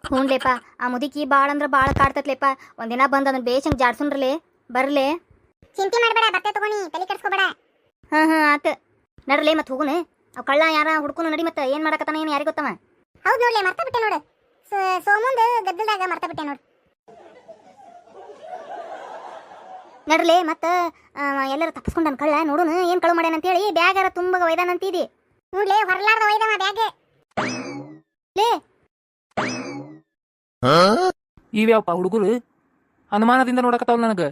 ಹ್ಞೂನ್ಲೇಪ ಆ ಮುದುಕಿ ಭಾಳ ಅಂದ್ರೆ ಭಾಳ ಕಾಡ್ತತ್ಲೇಪ. ಒಂದಿನ ಬಂದು ಅದನ್ನ ಬೇಷಂಗ್ ಜಾಡ್ಸುನ್ರಲೆ ಬರ್ಲೆ. ಚಿಂತೆ ಮಾಡಬೇಡ, ಬತ್ತೆ ತಗೋನಿ, ತಲೆ ಕೆಡ್ಸ್ಕೊಬೇಡ. ಹಾಂ ಆತ ನಡ್ರಲೆ ಮತ್ತೆ ಹೋಗುನು. ಅವ್ ಕಳ್ಳ ಯಾರ ಹುಡ್ಕುನು ನಡಿ. ಮತ್ತೆ ಏನು ಮಾಡಕತ್ತಾನ ಏನು ಯಾರಿಗೆ ಗೊತ್ತವ. ಹೌದು ನೋಡ್ಲೆ, ಮರ್ತ ಬಿಟ್ಟೆ ನೋಡು. ಸೋಮುಂದ ಗದ್ದಲ್ದಾಗ ಮರ್ತ ಬಿಟ್ಟೆ ನೋಡು. ನಡ್ರಲೆ ಮತ್ತೆ ಎಲ್ಲರೂ ತಪ್ಪಿಸ್ಕೊಂಡನ್ ಕಳ್ಳ. ನೋಡುನು ಏನು ಕಳು ಮಾಡ್ಯಾನ ಅಂತೇಳಿ. ಬ್ಯಾಗಾರ ತುಂಬ ಒಯ್ದಾನಂತಿದಿ. ನೋಡ್ಲೆ, ಹೊರಲಾರ್ದ ಒಯ್ದವ ಬ್ಯಾಗ್. ಲೇ ಇವ್ಯಾವಪ್ಪ ಹುಡುಗರು ಅನುಮಾನದಿಂದ ನೋಡಕತ್ತಾವಲ್ಲ ನನಗೆ.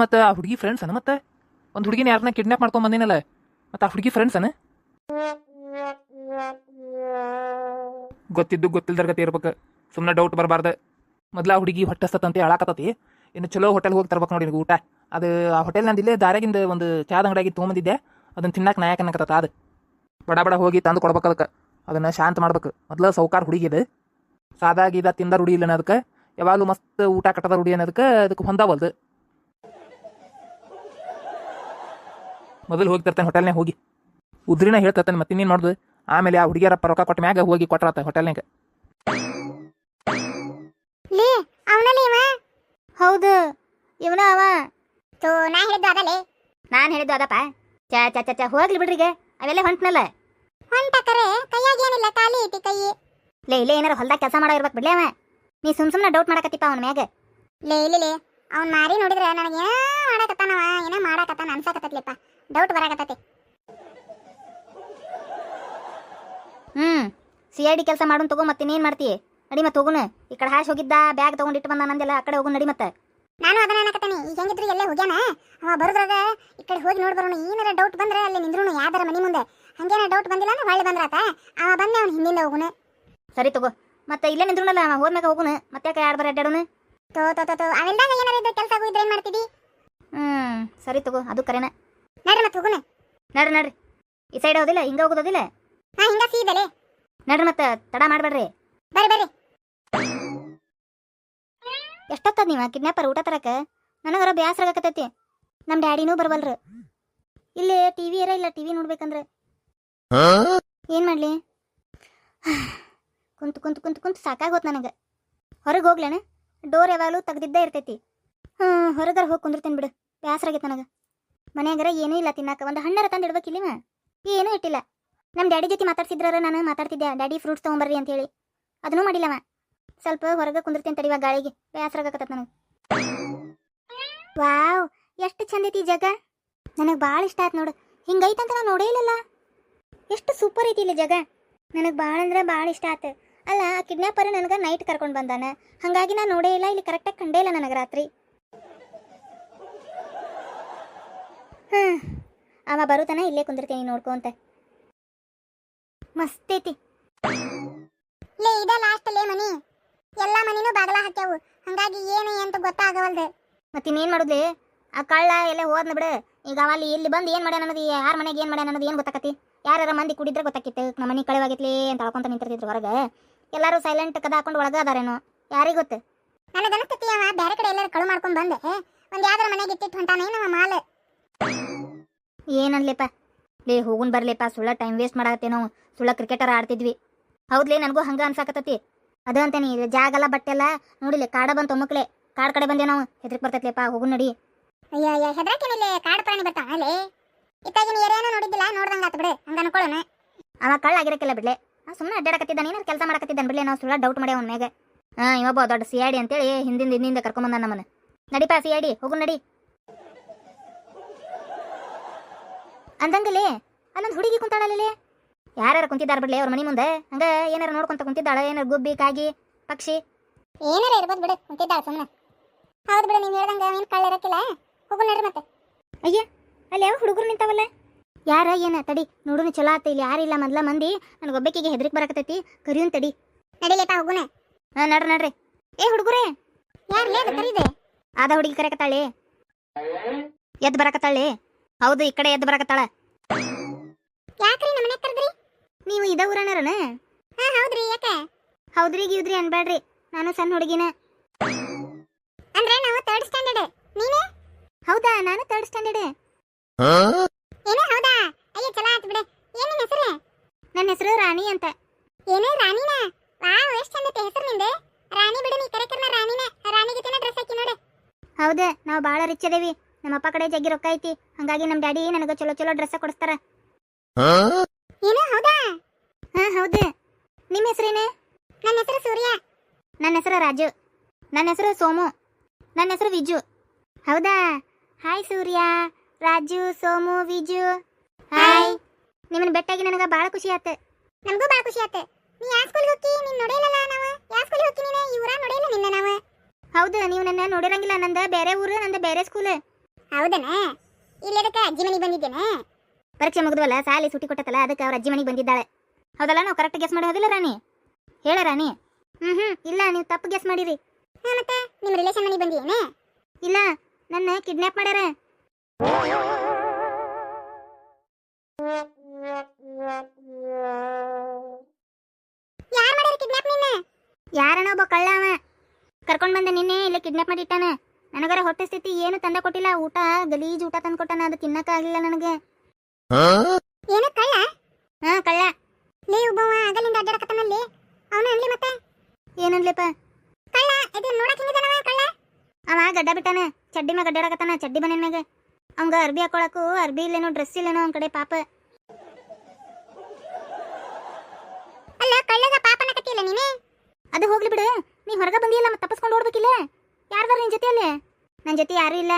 ಮತ್ತು ಆ ಹುಡುಗಿ ಫ್ರೆಂಡ್ಸ್ ಅನ? ಮತ್ತೆ ಒಂದು ಹುಡುಗಿನ ಯಾರನ್ನ ಕಿಡ್ನಾಪ್ ಮಾಡ್ಕೊಂಡ್ ಬಂದಿನಲ್ಲ, ಮತ್ತು ಆ ಹುಡುಗಿ ಫ್ರೆಂಡ್ಸ್ ಅನ? ಗೊತ್ತಿದ್ದು ಗೊತ್ತಿಲ್ದರ್ಗತಿ ಇರ್ಬೇಕು. ಸುಮ್ಮನೆ ಡೌಟ್ ಬರಬಾರ್ದು. ಮೊದ್ಲ ಆ ಹುಡುಗಿ ಹೊಟ್ಟಸ್ತಂತೆ ಹೇಳಾಕತ್ತತಿ. ಇನ್ನು ಚಲೋ ಹೋಟೆಲ್ ಹೋಗಿ ತರ್ಬೇಕು ನೋಡಿ ಊಟ. ಅದು ಆ ಹೋಟೆಲ್ ನಂದಿಲ್ಲೇ ದಾರ್ಯಾಗಿಂದ ಒಂದು ಚಾದ ಅಂಗಡಿಯಾಗಿ ತೊಗೊಂಬಂದಿದ್ದೆ. ಅದನ್ನು ತಿನ್ನಕ್ಕೆ ನಾಯಕ ಅನ್ನಕತ್ತ. ಅದು ಬಡ ಬಡ ಹೋಗಿ ತಂದು ಕೊಡ್ಬೇಕು. ಅದಕ್ಕೆ ಅದನ್ನು ಶಾಂತ ಮಾಡ್ಬೇಕು. ಮೊದ್ಲು ಸೌಕಾರ ಹುಡುಗಿ ಇದು. ಸಾದಾ ಗೀದಾ ತಿಂದ ರೂಢಿ ಇಲ್ಲ ಅದಕ್ಕೆ. ಯಾವಾಗಲೂ ಮಸ್ತ್ ಊಟ ಕಟ್ಟದ ರೂಢಿ ಅನ್ನೋದಕ್ಕೆ ಅದಕ್ಕೆ ಹೊಂದಾವಲ್ದು. ಮೊದಲು ಹೋಗಿ ತರ್ತೇನೆ ಹೋಟೆಲ್ನಾಗ ಹೋಗಿ ಉದ್ರಿನ ಹೇಳ್ತೇನೆ. ಮತ್ತೆ ಇನ್ನೇನು ನೋಡ್ದು. ಆಮೇಲೆ ಆ ಹುಡುಗಿಯರ ರೊಕ್ಕ ಕೊಟ್ಟ ಮ್ಯಾಗ ಹೋಗಿ ಕೊಟ್ಟರತ್ತ ಹೋಟೆಲ್ನಾಗ. ಲೇ ಅವನಲ್ಲಿ ಇವ. ಹೌದು ಇವನ ಅವ. ತೋ ನಾ ಹೇಳಿದ್ದು ಅದಲೇ. ನಾನು ಹೇಳಿದ್ದು ಅದಪ್ಪ. ಚ ಹೋಗ್ಲಿ ಬಿಡ್ರಿಗೆ, ಅವೆಲ್ಲ ಹೊಂಟ್ನಲ್ಲ. ಹೊಂಟ ಕರೆ, ಕೈಯಾಗ ಏನಿಲ್ಲ, ಖಾಲಿ ಐತಿ ಕೈ. ಲೇ ಇಲ್ಲೇ ಏನಾರು ಹೊಲ್ದಾಗ ಕೆಲಸ ಮಾಡೋ ಇರ್ಬೇಕು ಬಿಡ್ಲೇ ಅವ. ನೀ ಸುಮ್ಮನೆ ಡೌಟ್ ಮಾಡಕತ್ತಿಪ್ಪ ಅವನ ಮ್ಯಾಗ. ಲೇ ಇಲ್ಲಿ ಅವ್ನ ಮಾರಿ ನೋಡಿದ್ರೆ ನನಗೆ ಏನೋ ಮಾಡಕತ್ತಾನವ, ಏನೋ ಮಾಡಕತ್ತಾನ ಅನ್ಸಕತ್ತತ್ಲಿಪ್ಪ. ಡೌಟ್ ಬರಾಕತ್ತತಿ. CID ಕೆಲಸ ಮಾಡೋನ್ ತಗೋ. ಮತ್ತೆ ಇನ್ನೇನು ಮಾಡ್ತೀಯ? ನಡಿ ಮತ್ತೆ ಹೋಗುನು. ಈ ಕಡೆ ಹಾಶ್ ಹೋಗಿದ್ದ ಬ್ಯಾಗ್ ತೊಗೊಂಡಿಟ್ಟು ಬಂದ ನಂದೆಲ್ಲ. ಆ ಕಡೆ ಹೋಗುನು ನಡಿ ಮತ್ತೆ. ನಾನು ಅದನ್ನ ಅನ್ನಕತ್ತಾನೆ. ಈಗ ಹೆಂಗಿದ್ರು ಎಲ್ಲೇ ಹೋಗ್ಯಾನ ಅವ. ಬರುದ್ರಾಗ ಈ ಕಡೆ ಹೋಗಿ ನೋಡಿ ಬರೋಣ. ಏನಾರ ಡೌಟ್ ಬಂದ್ರೆ ಅಲ್ಲಿ ನಿಂದ್ರೂ ಯಾವ್ದಾರ ಮನಿ ಮುಂದೆ. ಹಂಗೇನ ಡೌಟ್ ಬಂದಿಲ್ಲ ಅಂದ್ರೆ ಹೊಳ್ಳಿ ಬಂದ್ರಾತ. ಅವ ಬಂದೆ ಅವ್ನ ಹಿಂದಿಂದ ಹೋಗುನು. ಸರಿ ತಗೋ. ಮತ್ತೆ ಇಲ್ಲೇ ನಿಂದ್ರುನಲ್ಲ, ಹೋದ್ಮ್ಯಾಗ ಹೋಗುನು. ಮತ್ತೆ ಯಾಕೆ ಯಾರು ಬರ ಅಡ್ಡಾಡೋನು. ತೋ ಅವೆಲ್ದಾಗ ಏನಾರ ಇದ್ರೆ ಕೆಲಸ ಆಗೋದ್ರೆ ಏನು ಮಾಡ್ತಿದ್ದಿ? ಸರಿ ತಗೋ, ಅದು ಕರೆನ. ನಡ್ರಿ ಮತ್ತೆ ಹೋಗುನು. ನಡ್ರಿ ಈ ಸೈಡ್ ಹೋದಿಲ್ಲ, ಹಿಂಗ ಹೋಗೋದಿಲ್ಲ. ಹಾ, ಹಿಂಗ ಸೀದಲೆ ನಡ್ರಿ ಮತ್ತೆ ತಡ ಮಾಡಬೇಡ್ರಿ. ಬರ್ರಿ. ಎಷ್ಟೊತ್ತದ ನೀವ ಕಿಡ್ನಾಪರ್ ಊಟ ತರಕ? ನನಗರ ಬ್ಯಾಸರ ಆಗಕತ್ತೈತಿ. ನಮ್ಮ ಡ್ಯಾಡಿನೂ ಬರವಲ್ರು. ಇಲ್ಲಿ ಟಿವಿ ಇರ ಇಲ್ಲ. ಟಿವಿ ನೋಡ್ಬೇಕಂದ್ರೆ ಏನ್ ಮಾಡ್ಲಿ? ಕುಂತು ಕುಂತು ಕುಂತು ಕುಂತು ಸಾಕಾಗೋತ್ ನನಗೆ. ಹೊರಗೆ ಹೋಗ್ಲೇನ? ಡೋರ್ ಯಾವಾಗಲೂ ತೆಗ್ದಿದ್ದೇ ಇರ್ತೈತಿ. ಹೊರಗರ ಹೋಗಿ ಕುಂದಿರ್ತೇನೆ ಬಿಡು. ಬ್ಯಾಸರ ಆಗೈತೆ ನನಗೆ. ಮನ್ಯಾಗರ ಏನೂ ಇಲ್ಲ ತಿನ್ನಾಕ. ಒಂದು ಹಣ್ಣರ ತಂದು ಇಡ್ಬೇಕಿಲ್ಲಿವ. ಏನೂ ಇಟ್ಟಿಲ್ಲ. ನಮ್ಮ ಡ್ಯಾಡಿ ಜೊತೆ ಮಾತಾಡ್ಸಿದ್ರ ನಾನು ಮಾತಾಡ್ತಿದ್ದೆ. ಡ್ಯಾಡಿ ಫ್ರೂಟ್ಸ್ ತೊಗೊಂಬರ್ರಿ ಅಂತೇಳಿ. ಅದನ್ನೂ ಮಾಡಿಲ್ಲವ. ಸ್ವಲ್ಪ ಹೊರಗೆ ಕುಂದಿರ್ತೇನೆ ತಡಿವಾಗ ಗಾಳಿಗೆ. ಬ್ಯಾಸರ ಆಗಕತ್ತ ನನಗೆ. ವಾವ್, ಎಷ್ಟು ಚಂದ ಐತಿ ಈ ಜಾಗ. ನನಗೆ ಭಾಳ ಇಷ್ಟ ಆಯ್ತು ನೋಡು. ಹಿಂಗೈತಂತ ನಾನು ನೋಡೇ ಇಲ್ಲಲ್ಲ. ಎಷ್ಟು ಸೂಪರ್ ಐತಿ ಇಲ್ಲಿ ಜಾಗ. ನನಗೆ ಭಾಳ ಅಂದ್ರೆ ಭಾಳ ಇಷ್ಟ ಆಯ್ತು. ಅಲ್ಲ, ಆ ಕಿಡ್ನಾಪರ್ ನನಗೆ ನೈಟ್ ಕರ್ಕೊಂಡು ಬಂದಾನ. ಹಾಗಾಗಿ ನಾನು ನೋಡೇ ಇಲ್ಲ. ಇಲ್ಲಿ ಕರೆಕ್ಟಾಗಿ ಕಂಡೇ ಇಲ್ಲ ನನಗೆ ರಾತ್ರಿ. ಅವ ಬರುತ್ತಾನ, ಇಲ್ಲೇ ಕುಂದಿರ್ತೀನಿ ನೋಡ್ಕೊಂತ. ಮಸ್ತ್ ಐತಿ. ಲೇ ಇದ ಲಾಸ್ಟ್ ಲೇ ಮನಿ. ಎಲ್ಲ ಮನಿನೂ ಬಾಗಲ ಹಾಕ್ಯಾವು. ಹಂಗಾಗಿ ಏನು ಅಂತ ಗೊತ್ತಾಗವಲ್ದು. ಮತ್ತಿನ್ನೇನು ಮಾಡುದ್ಲಿ? ಆ ಕಳ್ಳ ಎಲ್ಲ ಹೋದ್ನ ಬಿಡು. ಈಗ ಅಲ್ಲಿ ಇಲ್ಲಿ ಬಂದು ಏನು ಮಾಡ್ಯಾನ ಅನ್ನೋದು, ಯಾರ ಮನೆಗೆ ಏನು ಮಾಡ್ಯಾನ ಅನ್ನೋದು ಏನು ಗೊತ್ತಾಕತಿ? ಯಾರ ಮಂದಿ ಕುಡಿದ್ರೆ ಗೊತ್ತಾಕಿತ್ತು. ನಮ್ಮ ಮನೆ ಕಳೆವಾಗೈತ್ಲಿ ಅಂತ ಹೇಳ್ಕೊಂತ ನಿಂತಿರ್ತಿದ್ರು ಹೊರಗೆ. ಎಲ್ಲರೂ ಸೈಲೆಂಟ್ ಕದ ಹಾಕೊಂಡು ಒಳಗೆ ಅದಾರೇನೋ, ಯಾರಿಗೆ ಗೊತ್ತು? ನನಗನಸ್ತತಿ ಅವ ಬೇರೆ ಕಡೆ ಎಲ್ಲರೂ ಕಳು ಮಾಡ್ಕೊಂಡು ಬಂದೆ ಒಂದು ಯಾವ್ದಾರ ಮನೆಗೆ ಇಟ್ಟಿಟ್ಟು ಹೊಂಟಾನೆ ನಮ್ಮ ಮಾಲ್. ಏನನ್ಲಿಪ್ಪ? ಲೇ ಹೋಗುನ್ ಬರ್ಲಿಪ್ಪ. ಸುಳ್ಳ ಟೈಮ್ ವೇಸ್ಟ್ ಮಾಡಾಕತ್ತೇ ನಾವು. ಸುಳ್ಳ ಕ್ರಿಕೆಟರ್ ಆಡ್ತಿದ್ವಿ. ಹೌದ್ಲೇ, ನನಗೂ ಹಂಗೆ ಅನ್ಸಾಕತ್ತತಿ. ಅದು ಅಂತೇನಿ. ಜಾಗಲ್ಲ ಬಟ್ಟೆಲ್ಲ ನೋಡಿಲ್ಲ. ಕಾಡ ಬಂತು ಮಕ್ಕಳೇ. ಕಾಡ್ ಕಡೆ ಬಂದೆ ನಾವು. ಹೆದ್ರಿಕ್ ಬರ್ತೈತ್ಲಿಪ್ಪ. ಹೋಗುನ್ ನಡಿ. ಅಯ್ಯ ಹೆದ್ರಕೇನಿಲ್ಲ. ಕಾಡು ಪ್ರಾಣಿ ಬರ್ತಾವಲ್ಲೇ. ಇತ್ತಾಗಿನ ಏರೇನೋ ನೋಡಿದ್ದಿಲ್ಲ, ನೋಡ್ದಂಗೆ ಆತು ಬಿಡು. ಹಂಗೆ ಅನ್ಕೊಳ್ಳೋಣ. ಅವ ಕಳ್ಳ ಆಗಿರಕ್ಕಿಲ್ಲ ಬಿಡ್ಲೆ. ಸುಮ್ಮನೆ ಅಡ್ಡಾಡಕತ್ತಿದ್ದಾನೆ. ಏನಾರು ಕೆಲಸ ಮಾಡಕತ್ತಿದ್ದಾನೆ ಬಿಡ್ಲೆ. ನಾವು ಸುಳ್ಳ ಡೌಟ್ ಮಾಡಿ ಅವನ ಮ್ಯಾಗ. ಇವೊಬ್ಬ ದೊಡ್ಡ CID ಅಂತೇಳಿ ಹಿಂದಿಂದ ಕರ್ಕೊಂಬಂದ ನಮ್ಮನ್ನ. ನಡಿಪಾ CID, ಹೋಗು ನಡಿ. ಅಂದಂಗಲೇ ಅಲ್ಲೊಂದು ಹುಡುಗಿ ಕುಂತಾಳಲ್ಲೇ. ಯಾರು ಕುಂತಿದ್ದಾರೆ ಬಿಡ್ಲೆ ಅವ್ರ ಮನೆ ಮುಂದೆ. ಹಂಗ ಏನಾರ ನೋಡ್ಕೊಂತ ಕುಂತಿದ್ದಾಳೆ. ಏನಾರು ಗುಬ್ಬಿ ಕಾಗಿ ಪಕ್ಷಿ ಏನಾರ ಇರ್ಬೋದು ಬಿಡು. ಕುಂತಿದ್ದಾಳೆ ಸುಮ್ಮನೆ. ಹೌದು ಬಿಡು, ನೀವು ಹೇಳ್ದಂಗೆ ಏನು ಕಳ್ಳ ಇರಕ್ಕಿಲ್ಲ. ಹೋಗು ನಡ್ರಿ ಮತ್ತೆ. ಅಯ್ಯ, ಅಲ್ಲಿ ಯಾವ ಹುಡುಗರು ನಿಂತಾವಲ್ಲ? ಯಾರ ಏನ ತಡಿ ನೋಡುನು. ಚಲೋ ಆತ. ಇಲ್ಲಿ ಯಾರಿಲ್ಲ. ಮೊದ್ಲ ಮಂದಿ ನನಗೊಬ್ಬಕಿಗೆ ಹೆದ್ರಿಕ್ ಬರಕತೈತಿ. ಕರಿಯುನ್ ತಡಿ. ನಡಿಲೇಪ ಹೋಗುನ. ನಡ್ರಿ. ಏ ಹುಡುಗರೇ, ಯಾರ್ಲೇ ಅದು ಕರೀದೆ? ಆದ ಹುಡುಗಿ ಕರೆಕತ್ತಾಳೆ. ಎದ್ದು ಬರಕತ್ತಾಳೆ. ಹೌದು, ಈ ಕಡೆ ಎದ್ದು ಬರಕತ್ತಾಳ. ಯಾಕ್ರಿ ನಮ್ಮನೆ ಕರೆದ್ರಿ? ನೀವು ಇದ ಊರನರನ? ಹಾ ಹೌದ್ರಿ. ಯಾಕೆ? ಹೌದ್ರಿ ಗಿದ್ರಿ ಅನ್ಬೇಡ್ರಿ. ನಾನು ಸಣ್ಣ ಹುಡುಗಿನ. ಅಂದ್ರೆ ನಾವು 3rd ಸ್ಟ್ಯಾಂಡರ್ಡ್. ನೀನೇ? ಹೌದಾ, ನಾನು 3rd ಸ್ಟ್ಯಾಂಡರ್ಡ್. ಏನೋ ಹೌದಾ? ಅಯ್ಯ ಚಲೋ ಆಯ್ತು ಬಿಡು. ಏನ್ ನಿನ್ನ ಹೆಸರು? ನನ್ನ ಹೆಸರು ರಾಣಿ ಅಂತ. ಏನೋ ರಾಣಿನಾ? ವಾವ್ ಎಷ್ಟು ಚಂದ ಹೆಸರು ನಿಂದೆ. ರಾಣಿ ಬಿಡು, ನೀ ಕರೆಕರ್ನ ರಾಣಿನ. ರಾಣಿಗೆ ತಿನ್ನ ಡ್ರೆಸ್ ಹಾಕಿ ನೋಡು. ಹೌದೇ, ನಾವು ಭಾಳ ರಿಚ್ ಅದೇವಿ. ನಮ್ಮ ಅಪ್ಪ ಕಡೆ ಜಗ್ಗಿ ರೊಕ್ಕ ಐತಿ, ಹಂಗಾಗಿ ನಮ್ಮ ಡ್ಯಾಡಿ ನನಗೆ ಚಲೋ ಚಲೋ ಡ್ರೆಸ್ ಕೊಡಿಸ್ತಾರ. ಏನು ಹೌದಾ? ಹಾ ಹೌದು. ನಿಮ್ಮ ಹೆಸರೇನೆ? ನನ್ನ ಹೆಸರು ಸೂರ್ಯ. ನನ್ನ ಹೆಸರು ರಾಜು. ನನ್ನ ಹೆಸರು ಸೋಮು. ನನ್ನ ಹೆಸರು ವಿಜು. ಹೌದಾ? ಹಾಯ್ ಸೂರ್ಯ, ರಾಜು, ಸೋಮು, ವಿಜು. ಹಾಯ್. ನಿಮ್ಮನ್ನ ಬೆಟ್ಟಾಗಿ ನನಗೆ ಭಾಳ ಖುಷಿ ಆಯ್ತು. ನಮಗೂ ಭಾಳ ಖುಷಿ ಆಯ್ತು. ನೀ ಯಾವ ಸ್ಕೂಲ್ ಹೋಗಿ ನಿನ್ನ ನೋಡಿಲ್ಲಲ್ಲ ನಾವು? ಯಾವ ಸ್ಕೂಲ್ ಹೋಗಿ ನೀನು? ಈ ಊರ ನೋಡಿಲ್ಲ ನಿನ್ನ ನಾವು. ಹೌದು, ನೀವು ನನ್ನ ನೋಡಿರಂಗಿಲ್ಲ. ನಂದ ಬೇರೆ ಊರು, ನಂದ ಬೇರೆ ಸ್ಕೂಲ್. ಹೌದನ? ಇಲ್ಲದಕ್ಕೆ ಅಜ್ಜಿ ಮನೆಗೆ ಬಂದಿದ್ದೇನೆ. ಪರೀಕ್ಷೆ ಮುಗಿದ್ವಲ್ಲ, ಸಾಲಿ ಸುಟಿ ಕೊಟ್ಟತಲ್ಲ, ಅದಕ್ಕೆ ಅವ್ರ ಅಜ್ಜಿ ಮನೆಗೆ ಬಂದಿದ್ದಾಳೆ. ಹೌದಲ್ಲ? ನಾವು ಕರೆಕ್ಟ್ ಗೆಸ್ ಮಾಡಿ ಹೋದಿಲ್ಲ ರಾಣಿ? ಹೇಳ ರಾಣಿ. ಇಲ್ಲ, ನೀವು ತಪ್ಪು ಗೆಸ್ ಮಾಡಿರಿ. ಮತ್ತೆ ನಿಮ್ಮ ರಿಲೇಷನ್ ಮನೆಗೆ ಬಂದಿಯೇನೆ? ಇಲ್ಲ, ನನ್ನ ಕಿಡ್ನಾಪ್ ಮಾಡ್ಯಾರ. ಯಾರು ಮಾಡ್ಯಾರ ಕಿಡ್ನಾಪ್ ನಿನ್ನ? ಯಾರನ ಒಬ್ಬ ಕಳ್ಳ ಅವ ಕರ್ಕೊಂಡ್ ಬಂದೆ ನಿನ್ನೆ. ಇಲ್ಲೇ ಕಿಡ್ನಾಪ್ ಮಾಡಿಟ್ಟಾನ. ನನಗರ ಹೊಟ್ಟೆ ಸ್ಥಿತಿ ಏನು ತಂದ ಕೊಟ್ಟಿಲ್ಲ. ಊಟ ಗಲೀಜ್ ಊಟ ತಂದು ಕೊಟ್ಟಾನ. ಅದು ತಿನ್ನಕ ಆಗಿಲ್ಲ ನನಗೆ. ಏನು ಕಳ್ಳ? ಹಾ, ಕಳ್ಳ. ಲೇ ಒಬ್ಬವ ಆಗಲಿಂದ ಅಡ್ಡಾಡಕತ್ತಾನಲ್ಲಿ, ಅವನು ಅನ್ಲಿ ಮತ್ತೆ. ಏನನ್ಲಿಪ್ಪ? ಕಳ್ಳ ಇದು ನೋಡಕ್ ಹಿಂಗಿದಾನವ ಕಳ್ಳ. ಅವ ಗಡ್ಡ ಬಿಟ್ಟಾನ, ಚಡ್ಡಿ ಮ್ಯಾಗ ಅಡ್ಡಾಡಕತ್ತಾನ, ಚಡ್ಡಿ ಬನ್ನಿ ಮ್ಯಾಗ. ಅವಂಗ ಅರ್ಬಿ ಹಾಕೊಳಕು ಅರ್ಬಿ ಇಲ್ಲೇನೋ, ಡ್ರೆಸ್ ಇಲ್ಲೇನೋ ಅವನ ಕಡೆ. ಪಾಪ. ಅಲ್ಲ ಕಳ್ಳಗ ಪಾಪನ ಕಟ್ಟಿಲ್ಲ ನೀನೆ? ಅದು ಹೋಗ್ಲಿ ಬಿಡು. ನೀ ಹೊರಗೆ ಬಂದಿಯಲ್ಲ, ಮತ್ತೆ ತಪ್ಪಿಸ್ಕೊಂಡು ಓಡ್ಬೇಕಿಲ್ಲ. ಯಾರ್ದಾರ ನಿನ್ ಜೊತೆಯಲ್ಲಿ? ನನ್ನ ಜೊತೆ ಯಾರು ಇಲ್ಲ,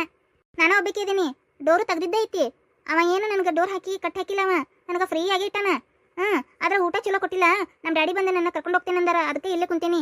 ನಾನು ಒಬ್ಬಕ್ಕೆ ಇದೀನಿ. ಡೋರು ತೆಗ್ದಿದ್ದೇ ಐತಿ. ಅವ ಏನು ನನಗೆ ಡೋರ್ ಹಾಕಿ ಕಟ್ ಹಾಕಿಲ್ಲ. ಅವ ನನಗೆ ಫ್ರೀ ಆಗಿ ಇಟ್ಟಾನ. ಆದ್ರೆ ಊಟ ಚಲೋ ಕೊಟ್ಟಿಲ್ಲ. ನಮ್ಮ ಡ್ಯಾಡಿ ಬಂದು ನನ್ನ ಕರ್ಕೊಂಡು ಹೋಗ್ತೇನೆ ಅಂದಾರ, ಅದಕ್ಕೆ ಇಲ್ಲೇ ಕುಂತೀನಿ.